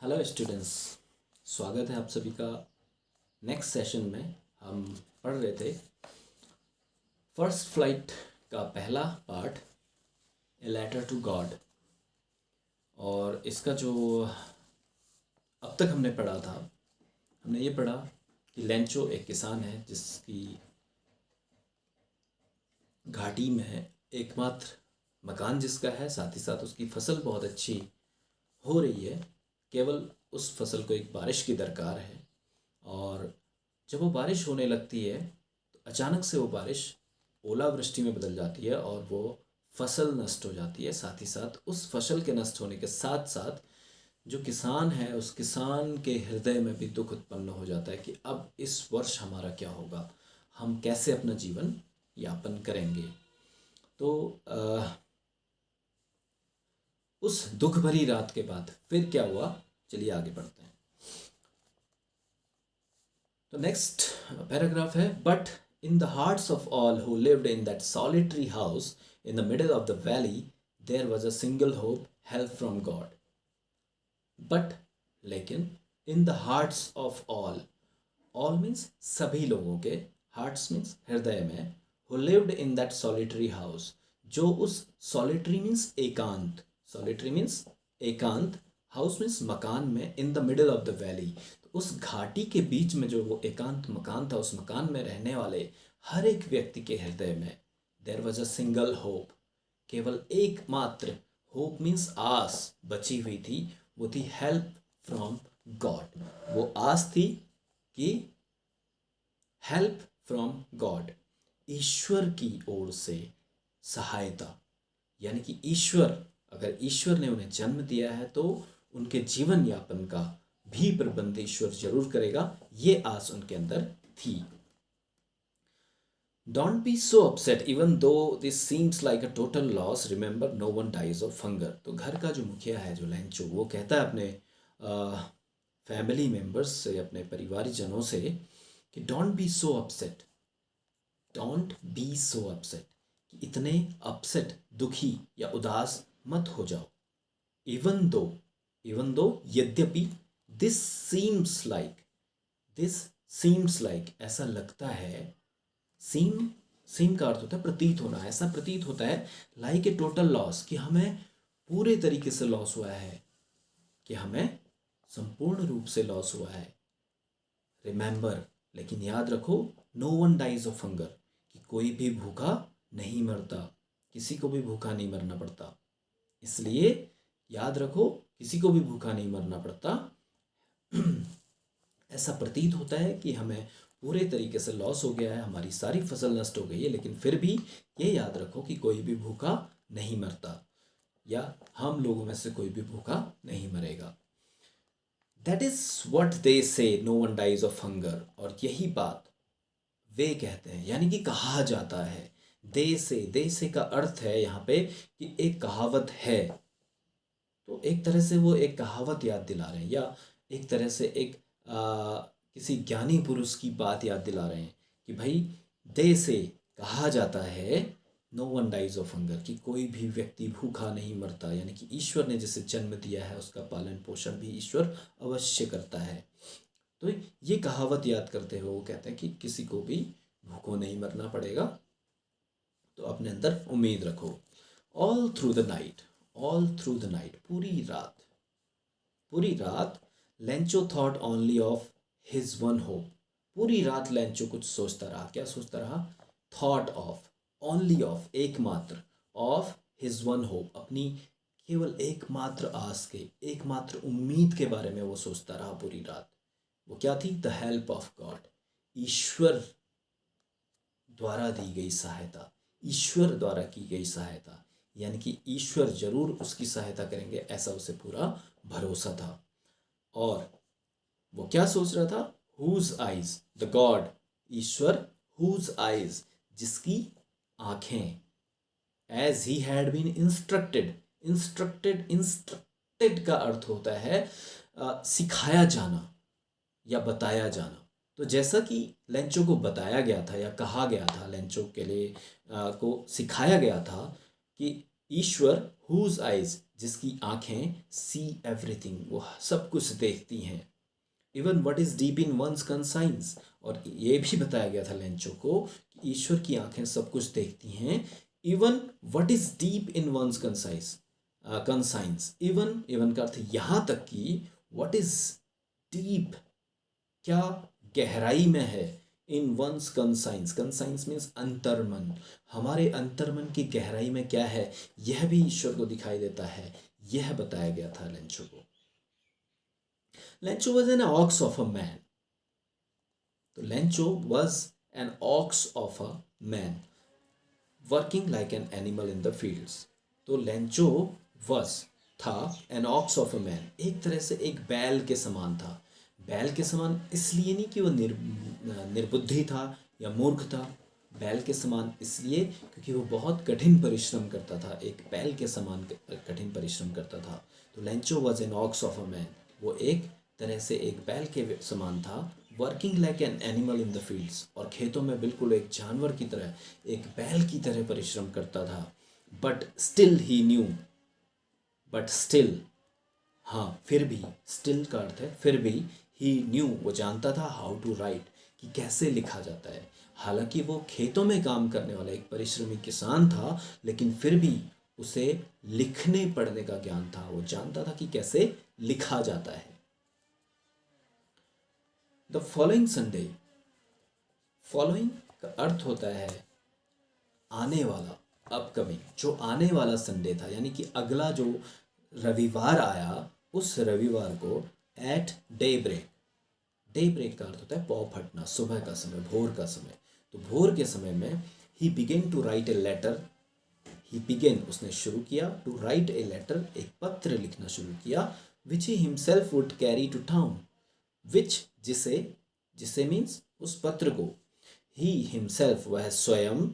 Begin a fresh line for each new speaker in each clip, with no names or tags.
Hello students, स्वागत है आप सभी का। नेक्स्ट सेशन में हम पढ़ रहे थे फर्स्ट फ्लाइट का पहला part, a letter to God. और इसका जो अब तक हमने पढ़ा था, हमने ये पढ़ा कि लेंचो एक किसान है जिसकी घाटी में एकमात्र मकान जिसका है, साथ ही साथ उसकी फसल बहुत अच्छी हो रही है। केवल उस फसल को एक बारिश की दरकार है, और जब वो बारिश होने लगती है तो अचानक से वो बारिश ओलावृष्टि में बदल जाती है और वो फसल नष्ट हो जाती है। साथ ही साथ उस फसल के नष्ट होने के साथ साथ जो किसान है, उस किसान के हृदय में भी दुख उत्पन्न हो जाता है कि अब इस वर्ष हमारा क्या होगा, हम कैसे अपना जीवन यापन करेंगे। तो उस दुख भरी रात के बाद फिर क्या हुआ, चलिए आगे बढ़ते हैं। तो नेक्स्ट पैराग्राफ है, but in the hearts of all who lived in that solitary house in the middle of the valley there was a single hope, help from God. But लेकिन in the hearts of all means सभी लोगों के, hearts means हृदय में, who lived in that solitary house, जो उस solitary means एकांत, solitary means एकांत, हाउस मीन्स मकान में, in the middle of the valley, तो उस घाटी के बीच में जो वो एकांत मकान था, उस मकान में रहने वाले हर एक व्यक्ति के हृदय में there was a single hope, केवल एकमात्र होप मीन्स आस बची हुई थी, वो थी हेल्प फ्रॉम गॉड। वो आस थी कि हेल्प फ्रॉम गॉड, ईश्वर की ओर से सहायता, यानी कि ईश्वर, अगर ईश्वर ने उन्हें जन्म दिया है तो उनके जीवन यापन का भी प्रबंध ईश्वर जरूर करेगा, ये आस उनके अंदर थी। Don't be so upset even though this seems like a total loss. Remember, no one dies of hunger. तो घर का जो मुखिया है, जो लेंचो, वो कहता है अपने फैमिली मेंबर्स से, अपने परिवारजनों से कि don't be so upset, don't be so upset, कि इतने अपसेट, दुखी या उदास मत हो जाओ। इवन दो यद्यपि, this seems like, this seems like, ऐसा लगता है, सीम का अर्थ होता है प्रतीत होना, ऐसा प्रतीत होता है, लाइक ए टोटल लॉस, कि हमें पूरे तरीके से लॉस हुआ है, कि हमें संपूर्ण रूप से लॉस हुआ है। रिमेंबर, लेकिन याद रखो, no one dies of hunger, कि कोई भी भूखा नहीं मरता, किसी को भी भूखा नहीं मरना पड़ता। इसलिए याद रखो, किसी को भी भूखा नहीं मरना पड़ता। ऐसा प्रतीत होता है कि हमें पूरे तरीके से लॉस हो गया है, हमारी सारी फसल नष्ट हो गई है, लेकिन फिर भी ये याद रखो कि कोई भी भूखा नहीं मरता, या हम लोगों में से कोई भी भूखा नहीं मरेगा। That is what they say, no one dies of hunger, और यही बात वे कहते हैं, यानी कि कहा जाता है। दे से का अर्थ है यहाँ पे कि एक कहावत है, तो एक तरह से वो एक कहावत याद दिला रहे हैं, या एक तरह से एक किसी ज्ञानी पुरुष की बात याद दिला रहे हैं कि भाई, दे से कहा जाता है, no one dies of hunger, कि कोई भी व्यक्ति भूखा नहीं मरता, यानी कि ईश्वर ने जिसे जन्म दिया है उसका पालन पोषण भी ईश्वर अवश्य करता है। तो ये कहावत याद करते हुए वो कहते हैं कि किसी को भी भूखों नहीं मरना पड़ेगा, तो अपने अंदर उम्मीद रखो। All through the night, all through the night, पूरी रात Lencho thought only of his one hope, पूरी रात लेंचो कुछ सोचता रहा। क्या सोचता रहा? थॉट ऑफ, ओनली ऑफ, एकमात्र, ऑफ हिज वन होप, अपनी केवल एकमात्र आस के, एकमात्र उम्मीद के बारे में वो सोचता रहा पूरी रात। वो क्या थी? द हेल्प ऑफ गॉड, ईश्वर द्वारा दी गई सहायता, ईश्वर द्वारा की गई सहायता, यानी कि ईश्वर जरूर उसकी सहायता करेंगे, ऐसा उसे पूरा भरोसा था। और वो क्या सोच रहा था? हुज आइज, द गॉड, ईश्वर, हुज आइज, जिसकी आंखें, as he had been instructed, instructed का अर्थ होता है सिखाया जाना या बताया जाना। तो जैसा कि लेंचो को बताया गया था या कहा गया था, लेंचो के लिए को सिखाया गया था कि ईश्वर हुज आइज, जिसकी आंखें सी एवरीथिंग, वो सब कुछ देखती हैं। Even what is deep in one's conscience, और ये भी बताया गया था लेंचो को कि ईश्वर की आंखें सब कुछ देखती हैं। Even what is deep in one's conscience, even, even का अर्थ यहाँ तक कि व्हाट इज डीप, क्या गहराई में है, इन वंस कंसाइंस, कंसाइंस मीन्स अंतर्मन, हमारे अंतर्मन की गहराई में क्या है, यह भी ईश्वर को दिखाई देता है। यह बताया गया था लेंचो को। Lencho was an ox of a man, तो Lencho was an ox of a man working like an animal in the fields. तो लेंचो वॉज था an ox of a man, एक तरह से एक बैल के समान था। बैल के समान इसलिए नहीं कि वो निर्बुद्धि था या मूर्ख था, बैल के समान इसलिए क्योंकि वो बहुत कठिन परिश्रम करता था, एक बैल के समान कठिन परिश्रम करता था। तो Lencho was an ox of a man, वो एक तरह से एक बैल के समान था। Working like an animal in the fields, और खेतों में बिल्कुल एक जानवर की तरह, एक बैल की तरह परिश्रम करता था। But still he new, but still, हाँ फिर भी, स्टिल का अर्थ है फिर भी, ही न्यू, वो जानता था, हाउ टू राइट, कि कैसे लिखा जाता है। हालांकि वो खेतों में काम करने वाला एक परिश्रमी किसान था, लेकिन फिर भी उसे लिखने पढ़ने का ज्ञान था, वो जानता था कि कैसे लिखा जाता है। द फॉलोइंग संडे, फॉलोइंग का अर्थ होता है आने वाला, अपकमिंग, जो आने वाला संडे था, यानी कि अगला जो रविवार आया, उस रविवार को at daybreak, daybreak का अर्थ होता है पौ फटना, सुबह का समय, भोर का समय। तो भोर के समय में ही began to write a letter, he began, उसने शुरू किया, टू राइट ए लेटर, एक पत्र लिखना शुरू किया, which he himself would carry to town, which, जिसे, जिसे मीन्स उस पत्र को, ही हिमसेल्फ, वह स्वयं,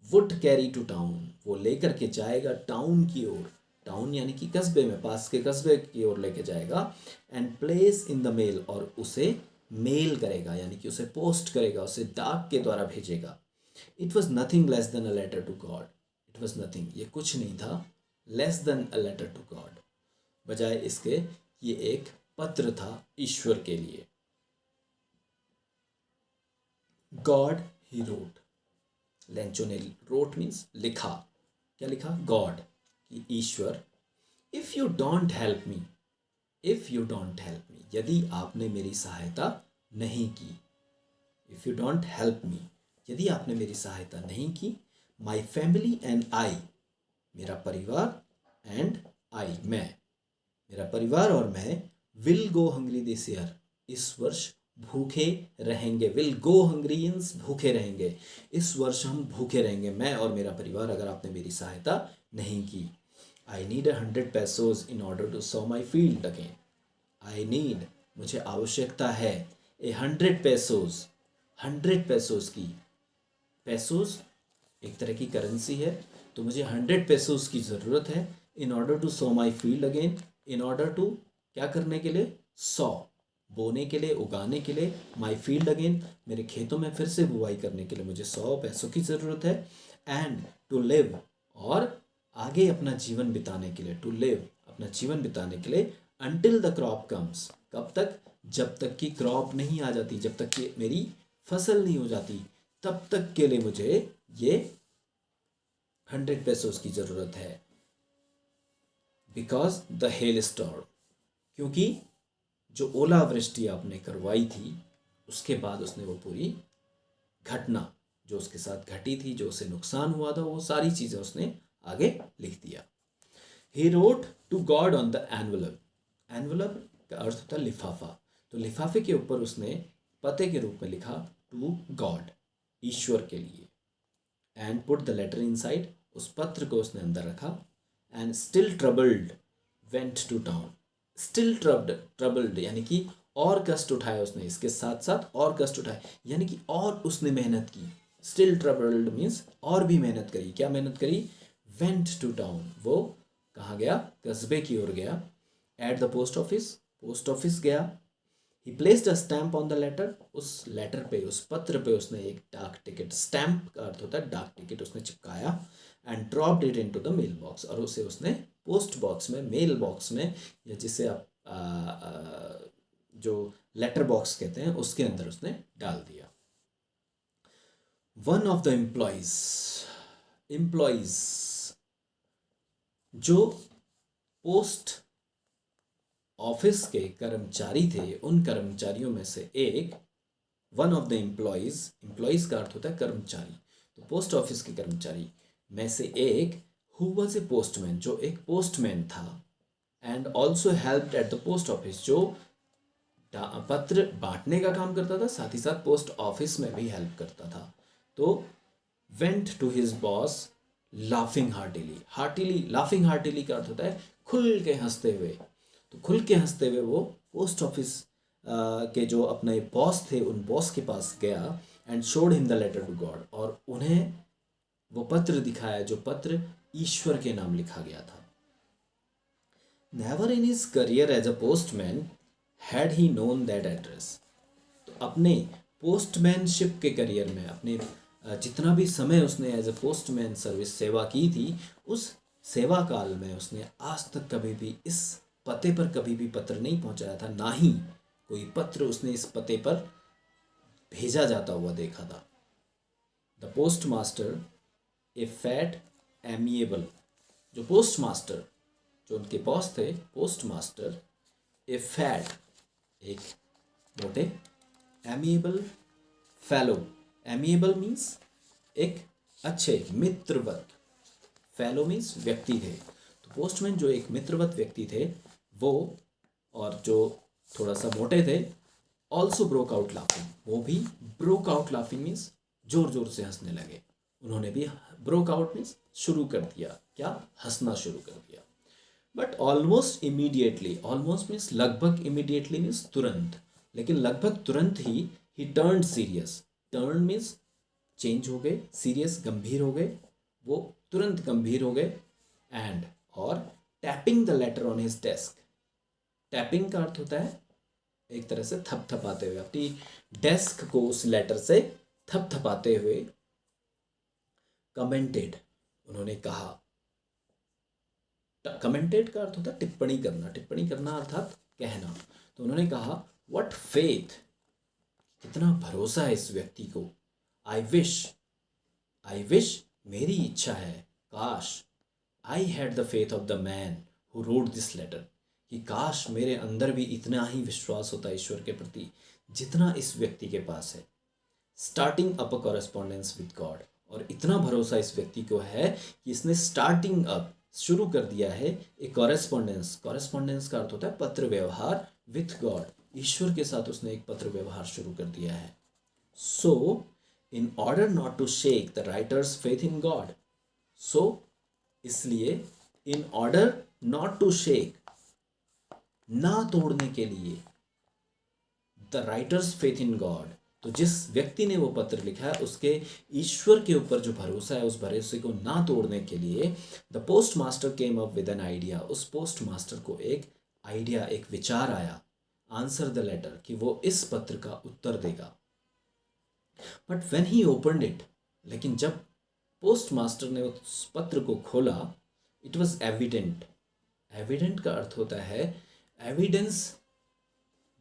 वुड कैरी टू टाउन, वो लेकर के जाएगा टाउन की ओर, टाउन यानी कि कस्बे में, पास के कस्बे की ओर लेके जाएगा। And place in the mail, और उसे मेल करेगा, यानी कि उसे पोस्ट करेगा, उसे डाक के द्वारा भेजेगा। It was nothing less than a letter to God, it was nothing, ये कुछ नहीं था, less than a letter to God, बजाय इसके ये एक पत्र था ईश्वर के लिए। गॉड ही रोट, लेंचो ने रोट मीन्स लिखा, क्या लिखा, गॉड, कि ईश्वर, if you don't help me, if you don't help me, यदि आपने मेरी सहायता नहीं की, if you don't help me, यदि आपने मेरी सहायता नहीं की, माई फैमिली एंड आई, मेरा परिवार, एंड आई, मैं, मेरा परिवार और मैं, will go hungry this year, इस वर्ष भूखे रहेंगे, विल गो हंग्री मीन्स भूखे रहेंगे, इस वर्ष हम भूखे रहेंगे, मैं और मेरा परिवार, अगर आपने मेरी सहायता नहीं की। I need 100 pesos in order to sow my field again, I need, मुझे आवश्यकता है, ए 100 pesos, 100 pesos की, पेसोस एक तरह की करेंसी है, तो मुझे 100 pesos की ज़रूरत है, in order to sow my field again, in order to, क्या करने के लिए, सो, बोने के लिए, उगाने के लिए, माई फील्ड अगेन, मेरे खेतों में फिर से बुवाई करने के लिए मुझे 100 पैसों की ज़रूरत है। एंड टू लिव, और आगे अपना जीवन बिताने के लिए, टू लिव, अपना जीवन बिताने के लिए, अनटिल द क्रॉप कम्स, कब तक, जब तक कि क्रॉप नहीं आ जाती, जब तक कि मेरी फसल नहीं हो जाती, तब तक के लिए मुझे ये 100 pesos की ज़रूरत है। बिकॉज द हेल स्टॉर्म, क्योंकि जो ओलावृष्टि आपने करवाई थी, उसके बाद उसने वो पूरी घटना जो उसके साथ घटी थी, जो उसे नुकसान हुआ था, वो सारी चीज़ें उसने आगे लिख दिया। He wrote to God on the envelope, envelope का अर्थ होता है लिफाफा, तो लिफाफे के ऊपर उसने पते के रूप में लिखा टू गॉड, ईश्वर के लिए। And put the letter inside, उस पत्र को उसने अंदर रखा। And still troubled went to town, still troubled यानी कि और कष्ट उठाए उसने, इसके साथ साथ और कष्ट उठाए, यानी कि और उसने मेहनत की। स्टिल ट्रबल्ड मीन्स और भी मेहनत करी, क्या मेहनत करी, वेंट टू टाउन, वो कहाँ गया, कस्बे की ओर गया। At the post office, post office गया। He placed a stamp on the letter, उस लेटर पे, उस पत्र पे उसने एक डाक टिकट, स्टैम्प का अर्थ होता है डाक टिकट, उसने चिपकाया। And dropped it into the mail box, और उसे उसने पोस्ट बॉक्स में, मेल बॉक्स में, या जिसे आप जो लेटर बॉक्स कहते हैं उसके अंदर उसने डाल दिया। वन ऑफ द एम्प्लॉइज जो पोस्ट ऑफिस के कर्मचारी थे, उन कर्मचारियों में से एक, वन ऑफ द एम्प्लॉइज का अर्थ होता है कर्मचारी, तो पोस्ट ऑफिस के कर्मचारी में से एक, हु वॉज ए पोस्टमैन, जो एक पोस्टमैन था, and also helped eight the post office, जो पत्र बांटने का काम करता था, साथ ही साथ पोस्ट ऑफिस में भी हेल्प करता था, तो went to his boss laughing heartily. Laughing heartily का अर्थ होता है खुल के हंसते हुए, तो खुल के हंसते हुए वो पोस्ट ऑफिस के जो अपने बॉस थे, उन बॉस के पास गया, and showed him the letter to God, और उन्हें वो पत्र दिखाया जो पत्र ईश्वर के नाम लिखा गया था। Never in his career as a postman had he known that address, तो अपने पोस्टमैनशिप के करियर में, अपने जितना भी समय उसने एज अ पोस्टमैन सर्विस सेवा की थी, उस सेवा काल में उसने आज तक कभी भी इस पते पर कभी भी पत्र नहीं पहुंचाया था, ना ही कोई पत्र उसने इस पते पर भेजा जाता हुआ देखा था। The post master A fat amiable, जो पोस्ट मास्टर, जो उनके बॉस थे, पोस्ट मास्टर ए फैट, एक मोटे, एमिएबल फेलो, एमिएबल मीन्स एक अच्छे मित्रवत, फेलो मीन्स व्यक्ति थे, तो पोस्टमैन जो एक मित्रवत व्यक्ति थे वो, और जो थोड़ा सा मोटे थे, ऑल्सो ब्रोक आउट लाफिंग, वो भी ब्रोक आउट लाफिंग मीन्स जोर जोर से हंसने लगे, उन्होंने भी ब्रोक आउट मीन्स शुरू कर दिया, क्या, हंसना शुरू कर दिया। But almost immediately, almost means लगभग, इमीडिएटली मीन्स तुरंत, लेकिन लगभग तुरंत ही turn serious, turn means change हो गए, सीरियस गंभीर हो गए, वो तुरंत गंभीर हो गए, एंड और tapping the later on his desk, tapping का अर्थ होता है एक तरह से थपथपाते हुए, अपनी डेस्क को उस लेटर से थपथपाते हुए, कमेंटेड, उन्होंने कहा, कमेंटेड का अर्थ होता है टिप्पणी करना, टिप्पणी करना अर्थात कहना, तो उन्होंने कहा, व्हाट फेथ, कितना भरोसा है इस व्यक्ति को, आई विश, मेरी इच्छा है, काश, I had the faith of the man who wrote this letter, कि काश मेरे अंदर भी इतना ही विश्वास होता ईश्वर के प्रति जितना इस व्यक्ति के पास है। Starting up a correspondence with God, और इतना भरोसा इस व्यक्ति को है कि इसने स्टार्टिंग अप, शुरू कर दिया है, एक कॉरेस्पॉन्डेंस, कॉरेस्पॉन्डेंस का अर्थ होता है पत्र व्यवहार, विथ गॉड, ईश्वर के साथ उसने एक पत्र व्यवहार शुरू कर दिया है। So in order not to shake the writer's faith in God, so इसलिए, in order not to shake, ना तोड़ने के लिए, the writer's faith in God, तो जिस व्यक्ति ने वो पत्र लिखा है उसके ईश्वर के ऊपर जो भरोसा है, उस भरोसे को ना तोड़ने के लिए, the post master came up with an idea, उस पोस्ट मास्टर को एक आइडिया, एक विचार आया, आंसर द लेटर, कि वो इस पत्र का उत्तर देगा। But when he opened it, लेकिन जब पोस्ट मास्टर ने उस पत्र को खोला, इट वॉज एविडेंट, एविडेंट का अर्थ होता है, एविडेंस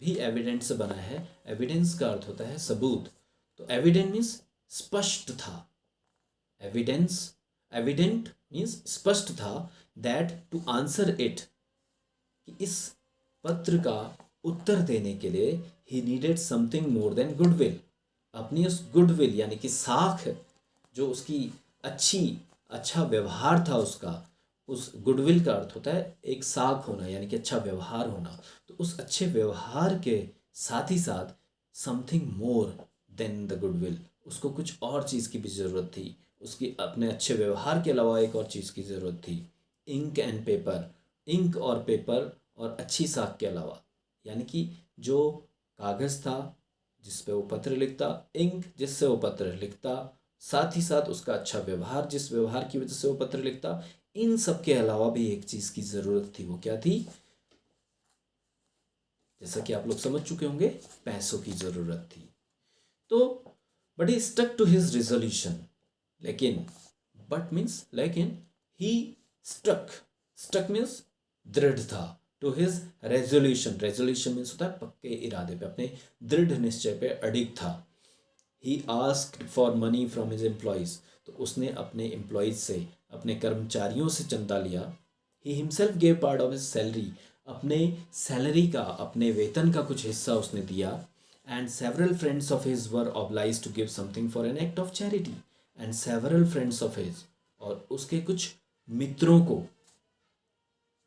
भी एविडेंट से बना है, एविडेंस का अर्थ होता है सबूत, तो एविडेंट मीन्स स्पष्ट था, एविडेंट मीन्स स्पष्ट था, दैट टू आंसर इट, कि इस पत्र का उत्तर देने के लिए, he needed something more than goodwill, अपनी उस गुडविल यानी कि साख, जो उसकी अच्छा व्यवहार था उसका, उस गुडविल का अर्थ होता है एक साख होना, यानी कि अच्छा व्यवहार होना, तो उस अच्छे व्यवहार के साथ ही साथ something more than the goodwill, उसको कुछ और चीज़ की भी ज़रूरत थी, उसकी अपने अच्छे व्यवहार के अलावा एक और चीज़ की ज़रूरत थी, इंक एंड पेपर, इंक और पेपर और अच्छी साख के अलावा, यानी कि जो कागज़ था जिस पे वो पत्र लिखता, इंक जिससे वो पत्र लिखता, साथ ही साथ उसका अच्छा व्यवहार, जिस व्यवहार की वजह से वो पत्र लिखता, इन सब के अलावा भी एक चीज़ की ज़रूरत थी, वो क्या थी, जैसा कि आप लोग समझ चुके होंगे, पैसों की ज़रूरत थी। तो but he stuck to his resolution, लेकिन बट मीन्स लेकिन ही स्टक मीन्स दृढ़ था, to his resolution, resolution means होता है पक्के इरादे पे, अपने दृढ़ निश्चय पे अडिग था। He asked for money from his employees, तो उसने अपने एम्प्लॉयज से, अपने कर्मचारियों से चंदा लिया। He himself gave part of his salary, अपने सैलरी का, अपने वेतन का कुछ हिस्सा उसने दिया। And several friends of his were obliged to give something for an act of charity, and several friends of his, और उसके कुछ मित्रों को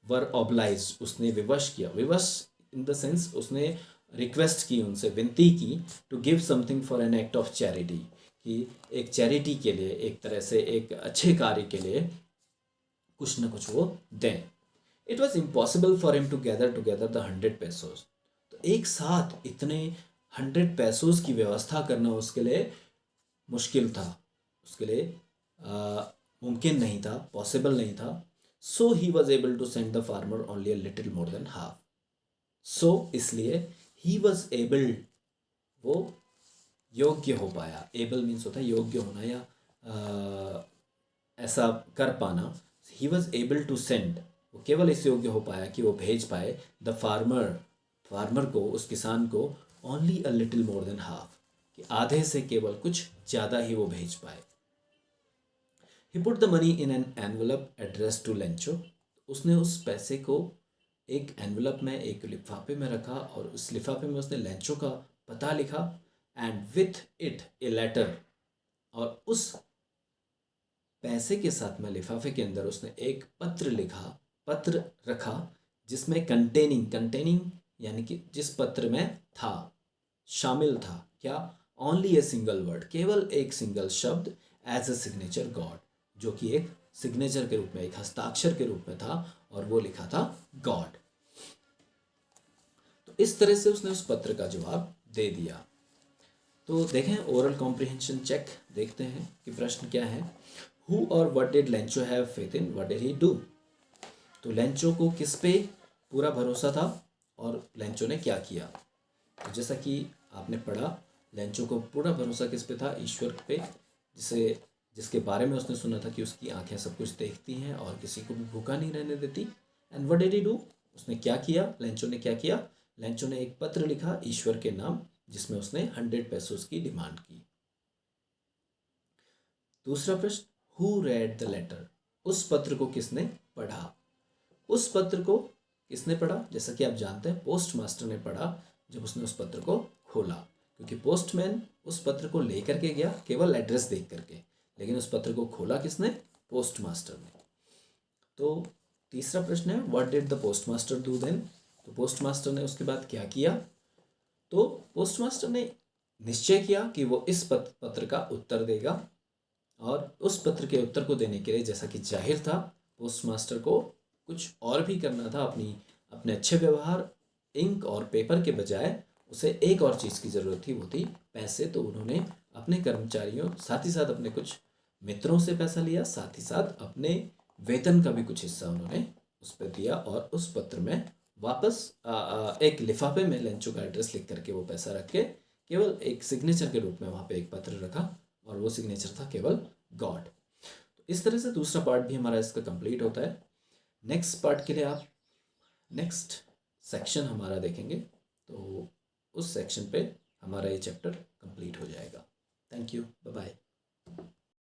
वर ऑब्लाइज, उसने विवश किया, विवश इन द सेंस उसने रिक्वेस्ट की, उनसे विनती की, to give something for an act of charity, कि एक चैरिटी के लिए, एक तरह से एक अच्छे कार्य के लिए कुछ न कुछ वो दें। It was impossible for him to gather together the 100 pesos, तो एक साथ इतने 100 पेसोज की व्यवस्था करना उसके लिए मुश्किल था, उसके लिए मुमकिन नहीं था, पॉसिबल नहीं था। So he was able to send the farmer only a little more than half, so इसलिए ही वॉज एबल, वो योग्य हो पाया, एबल मीन्स होता है योग्य होना या ऐसा कर पाना। He was able to send, वो केवल इस योग्य हो पाया कि वो भेज पाए द फार्मर को, उस किसान को, only a little more than half, कि आधे से केवल कुछ ज़्यादा ही वो भेज पाए। He put the money in an envelope address to Lencho, उसने उस पैसे को एक एनवलप में, एक लिफाफे में रखा, और उस लिफाफे में उसने लेंचो का पता लिखा। And with it a letter, और उस पैसे के साथ में लिफाफे के अंदर उसने एक पत्र रखा, जिसमें कंटेनिंग यानी कि जिस पत्र में था, शामिल था क्या, ओनली ए सिंगल वर्ड, केवल एक सिंगल शब्द, एज अ सिग्नेचर गॉड, जो कि एक सिग्नेचर के रूप में, एक हस्ताक्षर के रूप में था, और वो लिखा था गॉड। तो इस तरह से उसने उस पत्र का जवाब दे दिया। तो देखें ओरल कॉम्प्रिहेंशन चेक, देखते हैं कि प्रश्न क्या है। हु और what did Lencho have faith in, what did he do, तो लेंचो को किस पे पूरा भरोसा था और लेंचो ने क्या किया। तो जैसा कि आपने पढ़ा, लेंचो को पूरा भरोसा किस पे था, ईश्वर पे, जिसके बारे में उसने सुना था कि उसकी आंखें सब कुछ देखती हैं और किसी को भी भूखा नहीं रहने देती। And what did he do, उसने क्या किया, लेंचो ने क्या किया, लेंचो ने एक पत्र लिखा ईश्वर के नाम, जिसमें उसने 100 पेसोस की डिमांड की। दूसरा प्रश्न, हु रेड द लेटर, उस पत्र को किसने पढ़ा। उस पत्र को किसने पढ़ा, जैसा कि आप जानते हैं पोस्ट मास्टर ने पढ़ा जब उसने उस पत्र को खोला, क्योंकि पोस्टमैन उस पत्र को लेकर के गया केवल एड्रेस देख करके, लेकिन उस पत्र को खोला किसने, पोस्ट मास्टर ने। तो तीसरा प्रश्न है, what did the post master do then, तो पोस्ट मास्टर ने उसके बाद क्या किया। तो पोस्ट मास्टर ने निश्चय किया कि वो इस पत्र का उत्तर देगा, और उस पत्र के उत्तर को देने के लिए, जैसा कि जाहिर था, पोस्ट मास्टर को कुछ और भी करना था, अपने अच्छे व्यवहार, इंक और पेपर के बजाय उसे एक और चीज़ की ज़रूरत थी, वो थी पैसे। तो उन्होंने अपने कर्मचारियों, साथ ही साथ अपने कुछ मित्रों से पैसा लिया, साथ ही साथ अपने वेतन का भी कुछ हिस्सा उन्होंने उस पर दिया, और उस पत्र में वापस एक लिफाफे में लेंचो का एड्रेस लिख करके वो पैसा रख के केवल एक सिग्नेचर के रूप में वहाँ पे एक पत्र रखा, और वो सिग्नेचर था केवल गॉड। तो इस तरह से दूसरा पार्ट भी हमारा इसका कंप्लीट होता है। नेक्स्ट पार्ट के लिए आप नेक्स्ट सेक्शन हमारा देखेंगे, तो उस सेक्शन पे हमारा ये चैप्टर कंप्लीट हो जाएगा। Thank you, bye bye.